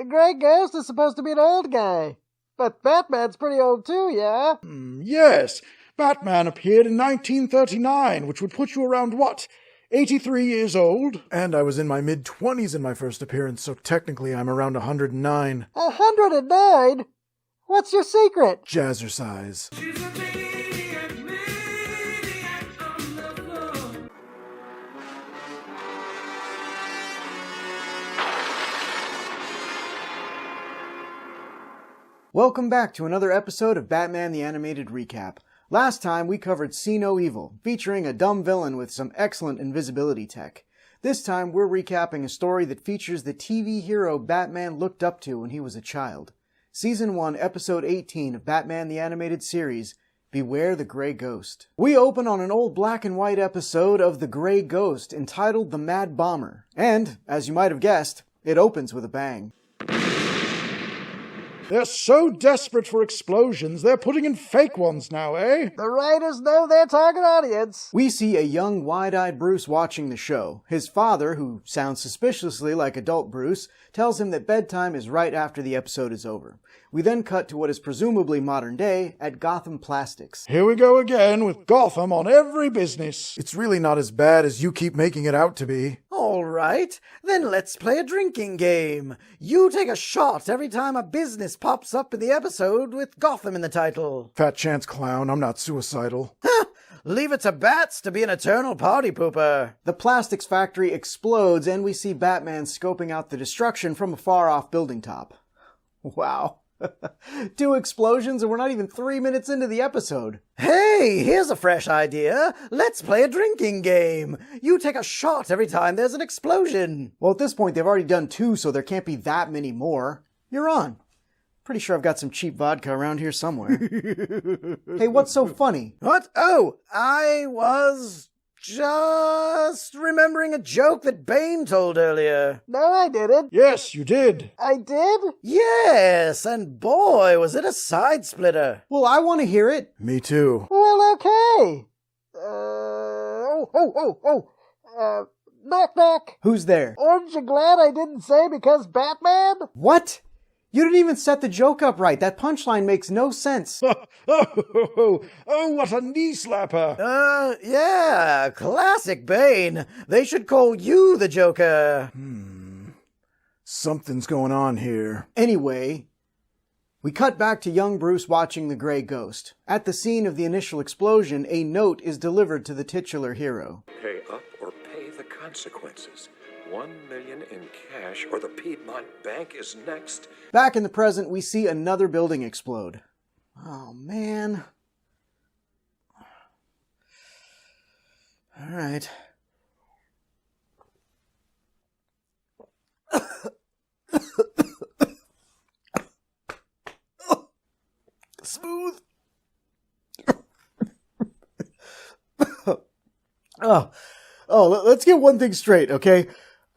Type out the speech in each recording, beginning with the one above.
Grey Ghost is supposed to be an old guy. But Batman's pretty old too, yeah? Yes, Batman appeared in 1939, which would put you around, what, 83 years old? And I was in my mid-20s in my first appearance, so technically I'm around 109. 109? What's your secret? Jazzercise. Welcome back to another episode of Batman the Animated Recap. Last time we covered See No Evil, featuring a dumb villain with some excellent invisibility tech. This time we're recapping a story that features the TV hero Batman looked up to when he was a child. Season 1, Episode 18 of Batman the Animated Series, Beware the Grey Ghost. We open on an old black and white episode of The Grey Ghost entitled The Mad Bomber. And, as you might have guessed, it opens with a bang. They're so desperate for explosions, they're putting in fake ones now, eh? The writers know their target audience. We see a young, wide-eyed Bruce watching the show. His father, who sounds suspiciously like adult Bruce, tells him that bedtime is right after the episode is over. We then cut to what is presumably modern day at Gotham Plastics. Here we go again with Gotham on every business. It's really not as bad as you keep making it out to be. All right, then let's play a drinking game. You take a shot every time a business pops up in the episode with Gotham in the title. Fat chance, clown. I'm not suicidal. Leave it to bats to be an eternal party pooper. The plastics factory explodes and we see Batman scoping out the destruction from a far-off building top. Wow. 2 explosions and we're not even 3 minutes into the episode. Hey, here's a fresh idea. Let's play a drinking game. You take a shot every time there's an explosion. Well, at this point, they've already done 2, so there can't be that many more. You're on. Pretty sure I've got some cheap vodka around here somewhere. Hey, what's so funny? What? Oh, I was just remembering a joke that Bane told earlier. No, I didn't. Yes, you did. I did? Yes, and boy, was it a side splitter. Well, I want to hear it. Me too. Well, okay. Knock, knock. Who's there? Aren't you glad I didn't say because Batman? What? You didn't even set the joke up right. That punchline makes no sense. Oh, what a knee slapper. Yeah, classic Bane. They should call you the Joker. Something's going on here. Anyway, we cut back to young Bruce watching The Grey Ghost. At the scene of the initial explosion, a note is delivered to the titular hero. Pay up or pay the consequences. $1 million in cash or the Piedmont Bank is next. Back in the present, we see another building explode. Oh, man. All right. Smooth. Let's get one thing straight, okay?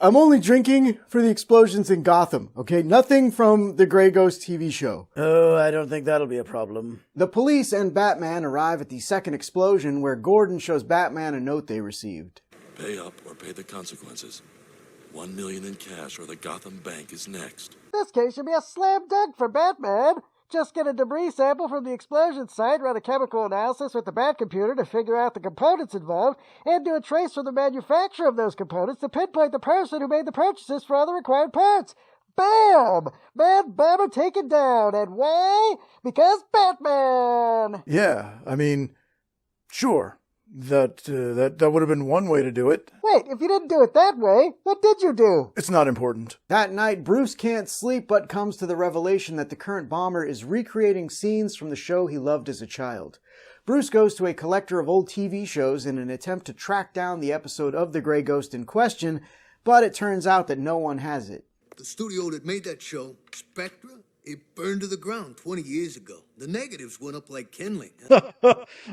I'm only drinking for the explosions in Gotham, okay? Nothing from the Grey Ghost TV show. Oh, I don't think that'll be a problem. The police and Batman arrive at the second explosion where Gordon shows Batman a note they received. Pay up or pay the consequences. $1 million in cash or the Gotham Bank is next. This case should be a slam dunk for Batman. Just get a debris sample from the explosion site, run a chemical analysis with the Bat computer to figure out the components involved, and do a trace from the manufacturer of those components to pinpoint the person who made the purchases for all the required parts. Bam! Mad Bomber taken down. And why? Because Batman! Yeah, I mean, sure. That would have been one way to do it. Wait, if you didn't do it that way, what did you do? It's not important. That night, Bruce can't sleep but comes to the revelation that the current bomber is recreating scenes from the show he loved as a child. Bruce goes to a collector of old TV shows in an attempt to track down the episode of The Grey Ghost in question, but it turns out that no one has it. The studio that made that show, Spectra, it burned to the ground 20 years ago. The negatives went up like kindling.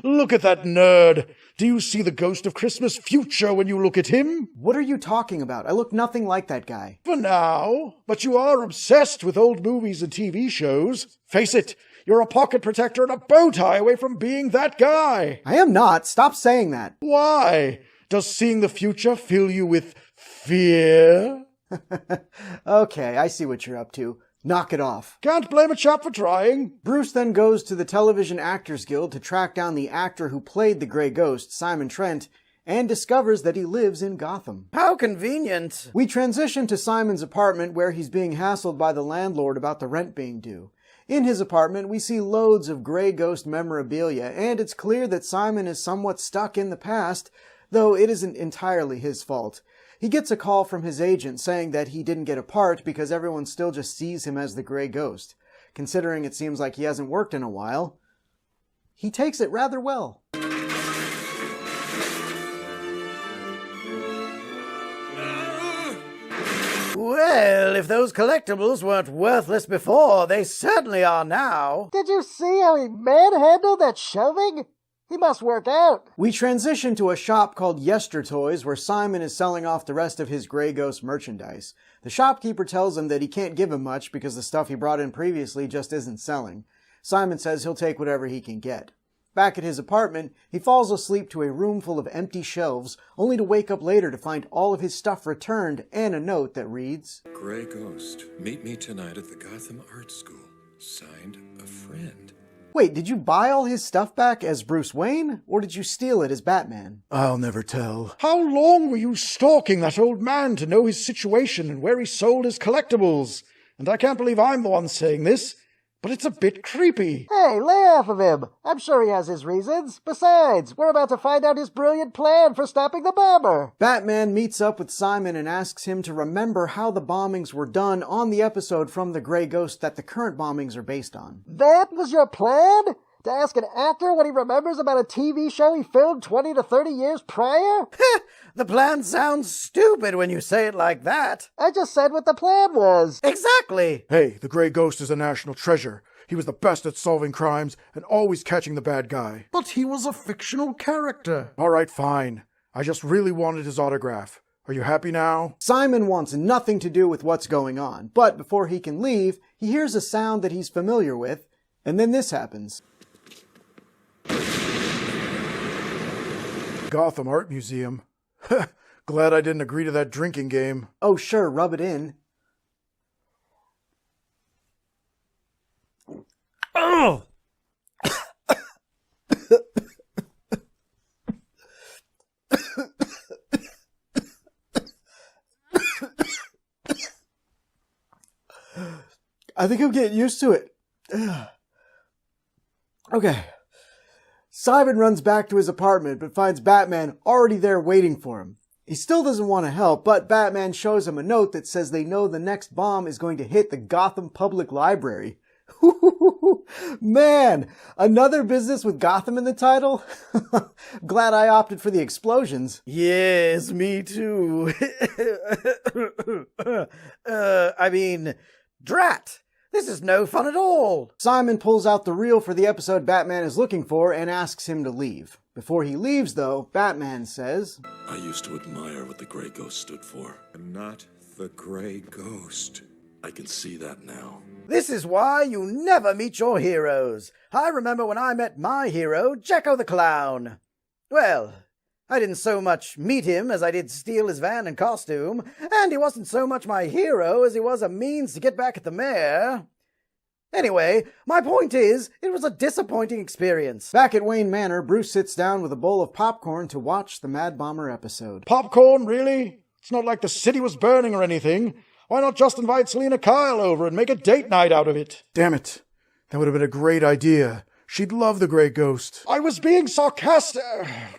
Look at that nerd. Do you see the ghost of Christmas future when you look at him? What are you talking about? I look nothing like that guy. For now. But you are obsessed with old movies and TV shows. Face it, you're a pocket protector and a bow tie away from being that guy. I am not. Stop saying that. Why? Does seeing the future fill you with fear? Okay, I see what you're up to. Knock it off. Can't blame a chap for trying. Bruce then goes to the Television Actors Guild to track down the actor who played the Grey Ghost, Simon Trent, and discovers that he lives in Gotham. How convenient. We transition to Simon's apartment where he's being hassled by the landlord about the rent being due. In his apartment, we see loads of Grey Ghost memorabilia, and it's clear that Simon is somewhat stuck in the past, though it isn't entirely his fault. He gets a call from his agent saying that he didn't get a part because everyone still just sees him as the Grey Ghost. Considering it seems like he hasn't worked in a while, he takes it rather well. Well, if those collectibles weren't worthless before, they certainly are now. Did you see how he manhandled that shoving? He must work out. We transition to a shop called Yester Toys where Simon is selling off the rest of his Grey Ghost merchandise. The shopkeeper tells him that he can't give him much because the stuff he brought in previously just isn't selling. Simon says he'll take whatever he can get. Back at his apartment, he falls asleep to a room full of empty shelves, only to wake up later to find all of his stuff returned and a note that reads, Grey Ghost, meet me tonight at the Gotham Art School. Signed, a friend. Wait, did you buy all his stuff back as Bruce Wayne, or did you steal it as Batman? I'll never tell. How long were you stalking that old man to know his situation and where he sold his collectibles? And I can't believe I'm the one saying this, but it's a bit creepy. Hey, lay off of him. I'm sure he has his reasons. Besides, we're about to find out his brilliant plan for stopping the bomber. Batman meets up with Simon and asks him to remember how the bombings were done on the episode from the Grey Ghost that the current bombings are based on. That was your plan? To ask an actor what he remembers about a TV show he filmed 20 to 30 years prior? The plan sounds stupid when you say it like that. I just said what the plan was. Exactly. Hey, the Grey Ghost is a national treasure. He was the best at solving crimes and always catching the bad guy. But he was a fictional character. All right, fine. I just really wanted his autograph. Are you happy now? Simon wants nothing to do with what's going on, but before he can leave, he hears a sound that he's familiar with, and then this happens. Gotham Art Museum. Glad I didn't agree to that drinking game. Oh sure, rub it in. Oh! I think I'm getting used to it. Okay. Simon runs back to his apartment, but finds Batman already there waiting for him. He still doesn't want to help, but Batman shows him a note that says they know the next bomb is going to hit the Gotham Public Library. Man, another business with Gotham in the title? Glad I opted for the explosions. Yes, me too. Drat! This is no fun at all. Simon pulls out the reel for the episode Batman is looking for and asks him to leave. Before he leaves, though, Batman says, I used to admire what the Grey Ghost stood for. I'm not the Grey Ghost. I can see that now. This is why you never meet your heroes. I remember when I met my hero, Jacko the Clown. Well, I didn't so much meet him as I did steal his van and costume, and he wasn't so much my hero as he was a means to get back at the mayor. Anyway, my point is, it was a disappointing experience. Back at Wayne Manor, Bruce sits down with a bowl of popcorn to watch the Mad Bomber episode. Popcorn, really? It's not like the city was burning or anything. Why not just invite Selena Kyle over and make a date night out of it? Damn it. That would have been a great idea. She'd love the Grey Ghost. I was being sarcastic.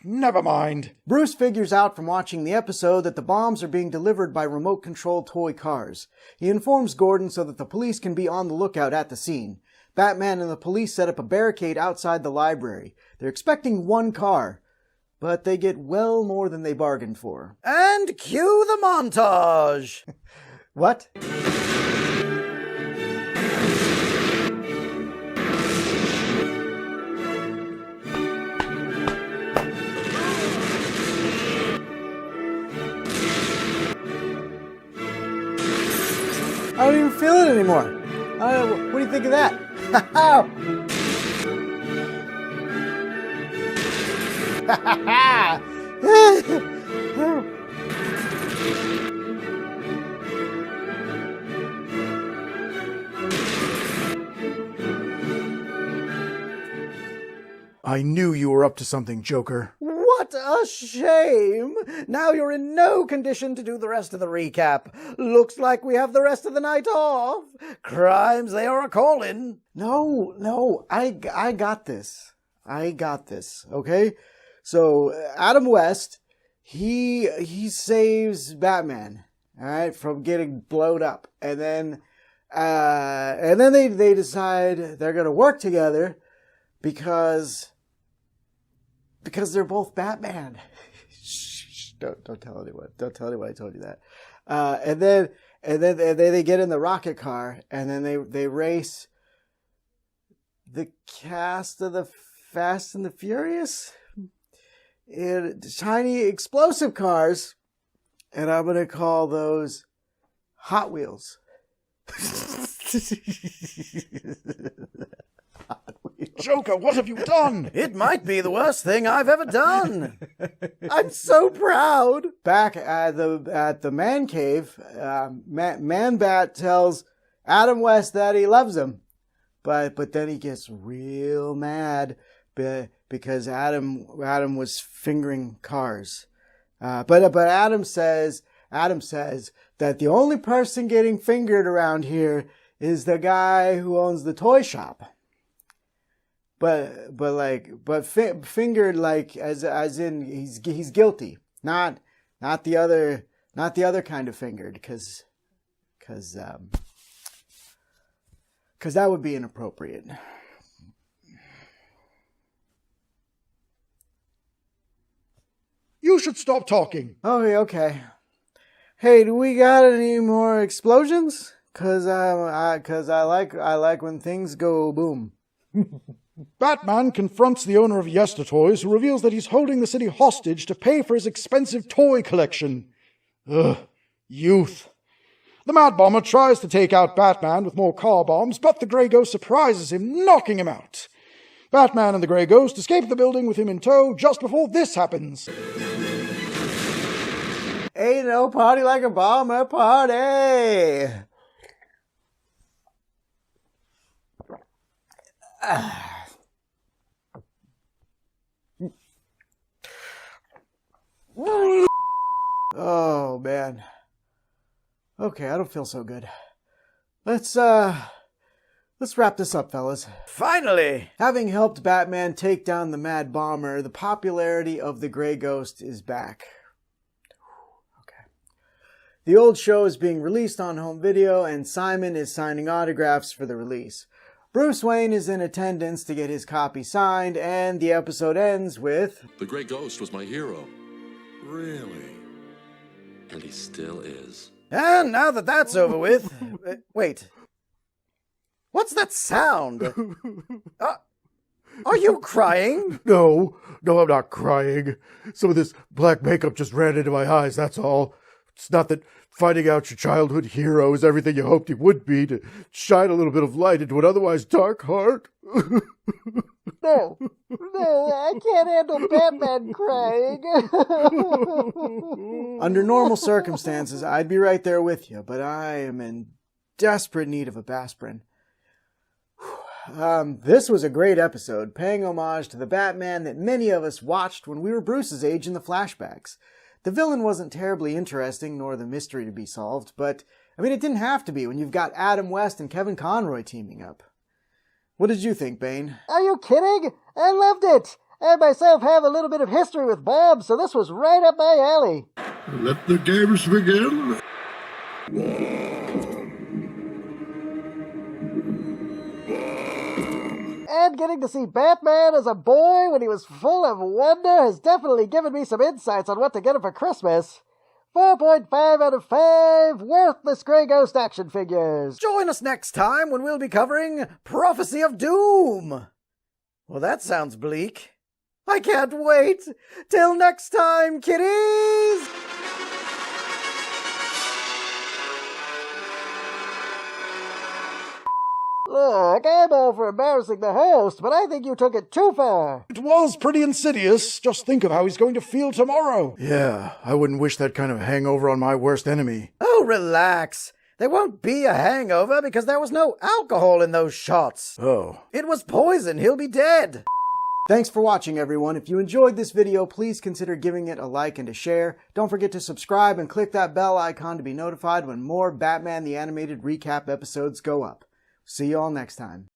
Never mind. Bruce figures out from watching the episode that the bombs are being delivered by remote-controlled toy cars. He informs Gordon so that the police can be on the lookout at the scene. Batman and the police set up a barricade outside the library. They're expecting one car, but they get well more than they bargained for. And cue the montage! What? I don't even feel it anymore. What do you think of that? I knew you were up to something, Joker. What a shame! Now you're in no condition to do the rest of the recap. Looks like we have the rest of the night off. Crimes, they are a-calling. No, I got this. Okay? So, Adam West, he saves Batman, alright, from getting blown up. And then they decide they're gonna work together because they're both Batman. Shh, don't tell anyone. Don't tell anyone I told you that. And then they get in the rocket car, and then they race the cast of the Fast and the Furious in tiny explosive cars, and I'm gonna call those Hot Wheels. Joker, what have you done? It might be the worst thing I've ever done. I'm so proud. Back at the man cave, Man-Bat tells Adam West that he loves him, but then he gets real mad because Adam was fingering cars. But Adam says that the only person getting fingered around here is the guy who owns the toy shop. But fingered like as in he's guilty, not the other kind of fingered, because that would be inappropriate. You should stop talking. Okay. Hey, do we got any more explosions? Cause I like when things go boom. Batman confronts the owner of Yester Toys, who reveals that he's holding the city hostage to pay for his expensive toy collection. Ugh, youth. The Mad Bomber tries to take out Batman with more car bombs, but the Grey Ghost surprises him, knocking him out. Batman and the Grey Ghost escape the building with him in tow just before this happens. Ain't no party like a bomber party! Oh, man. Okay, I don't feel so good. Let's wrap this up, fellas. Finally! Having helped Batman take down the Mad Bomber, the popularity of the Grey Ghost is back. Okay. The old show is being released on home video, and Simon is signing autographs for the release. Bruce Wayne is in attendance to get his copy signed, and the episode ends with... The Grey Ghost was my hero. Really? And he still is. And now that that's over with... wait. What's that sound? Are you crying? No, I'm not crying. Some of this black makeup just ran into my eyes, that's all. It's not that finding out your childhood hero is everything you hoped he would be, to shine a little bit of light into an otherwise dark heart. No, I can't handle Batman crying. Under normal circumstances, I'd be right there with you, but I am in desperate need of a aspirin. This was a great episode, paying homage to the Batman that many of us watched when we were Bruce's age in the flashbacks. The villain wasn't terribly interesting, nor the mystery to be solved, but, I mean, it didn't have to be when you've got Adam West and Kevin Conroy teaming up. What did you think, Bane? Are you kidding? I loved it. I myself have a little bit of history with Bob, so this was right up my alley. Let the games begin. And getting to see Batman as a boy when he was full of wonder has definitely given me some insights on what to get him for Christmas. 4.5 out of 5 worthless Grey Ghost action figures. Join us next time when we'll be covering Prophecy of Doom. Well, that sounds bleak. I can't wait. Till next time, kiddies! Look, I'm all for embarrassing the host, but I think you took it too far. It was pretty insidious. Just think of how he's going to feel tomorrow. Yeah, I wouldn't wish that kind of hangover on my worst enemy. Oh, relax. There won't be a hangover because there was no alcohol in those shots. Oh. It was poison. He'll be dead. Thanks for watching, everyone. If you enjoyed this video, please consider giving it a like and a share. Don't forget to subscribe and click that bell icon to be notified when more Batman the Animated Recap episodes go up. See you all next time.